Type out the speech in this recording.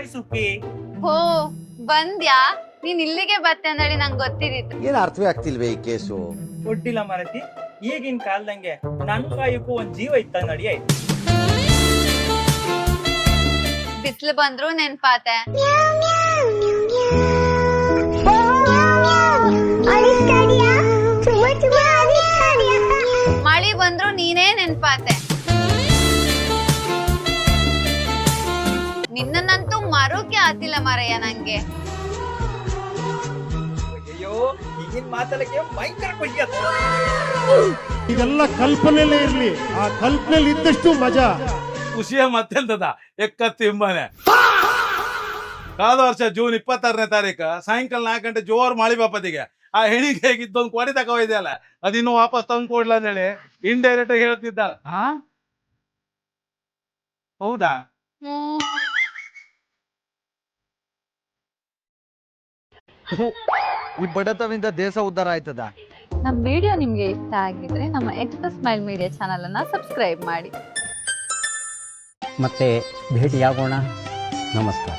Hi ಸುಪ್ಪಿ. ಹೋ ಬಂದ್ಯಾ? ನೀನ್ ಇಲ್ಲಿಗೆ ಬತ್ತೆ ಅಂದಳಿ ನಂಗೆ ಗೊತ್ತಿದ್ದಿತ್ತು. ಏನ್ ಅರ್ಥವೇ ಆಗ್ತಿಲ್ವೇ ಈ ಕೇಸು? ಒಡ್ಡಿಲ್ಲ ಮರತಿ, ಈಗಿನ ಕಾಲ್ದಂಗೆ ನನ್ ಕಾಯಕ್ಕೂ ಒಂದ್ ಜೀವ ಇತ್ತ ನಡಿ ಆಯ್ತು. ಬಿಸ್ಲು ಬಂದ್ರು ನೆನ್ಪಾತೆ, ಮಳಿ ಬಂದ್ರು ನೀನೇ ನೆನ್ಪಾತೆ. ನಿನ್ನನ್ನಂತೂ ಮರೋಕೆ ಆತಿಲ್ಲ ಮಾರಯ್ಯ ನಂಗೆ. ಅಯ್ಯೋ, ಈಗಿನ ಮಾತಾಡಕ್ಕೆ ಭಯಂಕರ ಖುಷಿ ಆಯ್ತು. ಇದೆಲ್ಲ ಕಲ್ಪನೆಯಲ್ಲೇ ಇರ್ಲಿ, ಆ ಕಲ್ಪನೆಯಲ್ಲಿ ಇದ್ದಷ್ಟು ಮಜಾ. ಖುಷಿಯ ಮತ್ತೆಂತದ ಎಕ್ಕತ್ತಿಂಬನೆ. ಕಳೆದ ವರ್ಷ ಜೂನ್ 26ನೇ ತಾರೀಕು ಸಾಯಂಕಾಲ 4 ಗಂಟೆ ಜೋರ್ ಮಳಿ ಬಾಪತಿಗೆ ಆ ಹೆಣಿಗೆ ಇದ್ದೊಂದು ಕೊಡಿ ತಗೋಯ್ದಲ್ಲ, ಅದಿನ್ನೂ ವಾಪಸ್ ತಂದು ಕೊಡ್ಲ ಅಂತೇಳಿ ಇಂಡೈರೆಕ್ಟ್ ಹೇಳ್ತಿದ್ದ. ಹೌದಾ? ಈ ಬಡತವಿಂದ ದೇಶ ಉದ್ಧಾರ ಆಯ್ತದ. ನಮ್ಮ ವಿಡಿಯೋ ನಿಮ್ಗೆ ಇಷ್ಟ ಆಗಿದ್ರೆ ನಮ್ಮ ಎಕ್ಸ್‌ಪ್ರೆಸ್ ಸ್ಮೈಲ್ ಮೀಡಿಯಾ ಚಾನಲ್ ಅನ್ನ ಸಬ್ಸ್ಕ್ರೈಬ್ ಮಾಡಿ. ಮತ್ತೆ ಭೇಟಿಯಾಗೋಣ. ನಮಸ್ಕಾರ.